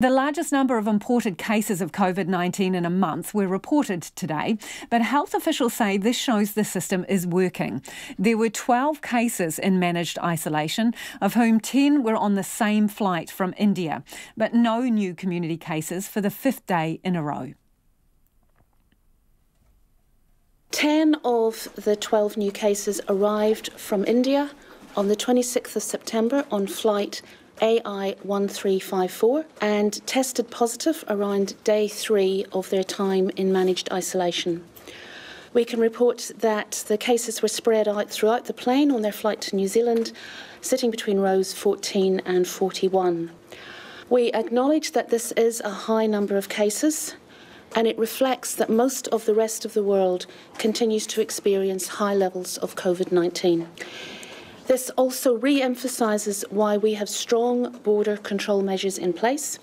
The largest number of imported cases of COVID-19 in a month were reported today, but health officials say this shows the system is working. There were 12 cases in managed isolation, of whom 10 were on the same flight from India, but no new community cases for the 5th day in a row. 10 of the 12 new cases arrived from India on the 26th of September on flight AI1354 and tested positive around day 3 of their time in managed isolation. We can report that the cases were spread out throughout the plane on their flight to New Zealand, sitting between rows 14 and 41. We acknowledge that this is a high number of cases, and it reflects that most of the rest of the world continues to experience high levels of COVID-19. This also re-emphasises why we have strong border control measures in place,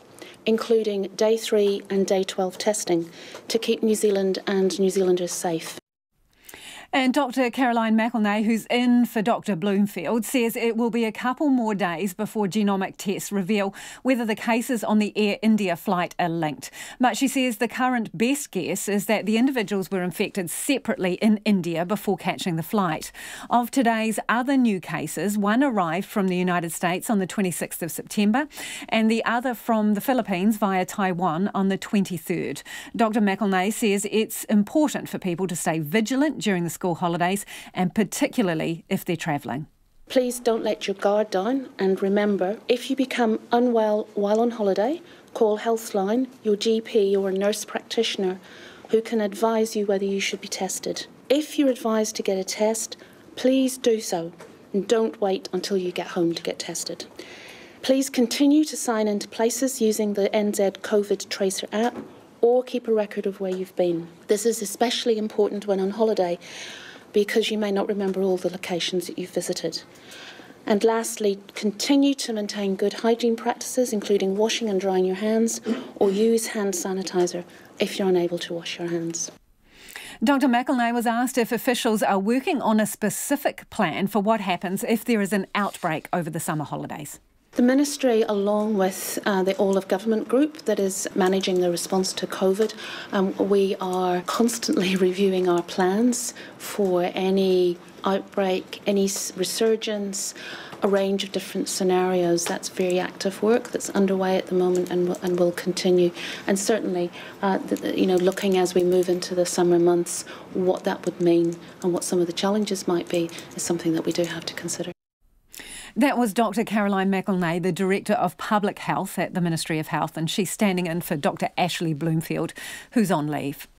including day 3 and day 12 testing, to keep New Zealand and New Zealanders safe. And Dr. Caroline McElnay, who's in for Dr. Bloomfield, says it will be a couple more days before genomic tests reveal whether the cases on the Air India flight are linked. But she says the current best guess is that the individuals were infected separately in India before catching the flight. Of today's other new cases, one arrived from the United States on the 26th of September and the other from the Philippines via Taiwan on the 23rd. Dr. McElnay says it's important for people to stay vigilant during the school holidays, and particularly if they're travelling. Please don't let your guard down, and remember, if you become unwell while on holiday, call Healthline, your GP or nurse practitioner who can advise you whether you should be tested. If you're advised to get a test, please do so and don't wait until you get home to get tested. Please continue to sign into places using the NZ COVID Tracer app, or keep a record of where you've been. This is especially important when on holiday because you may not remember all the locations that you've visited. And lastly, continue to maintain good hygiene practices, including washing and drying your hands, or use hand sanitizer if you're unable to wash your hands. Dr. McElnay was asked if officials are working on a specific plan for what happens if there is an outbreak over the summer holidays. The Ministry, along with the all-of-government group that is managing the response to COVID, we are constantly reviewing our plans for any outbreak, any resurgence, a range of different scenarios. That's very active work that's underway at the moment and will continue. And certainly, looking as we move into the summer months, what that would mean and what some of the challenges might be is something that we do have to consider. That was Dr. Caroline McElnay, the Director of Public Health at the Ministry of Health, and she's standing in for Dr. Ashley Bloomfield, who's on leave.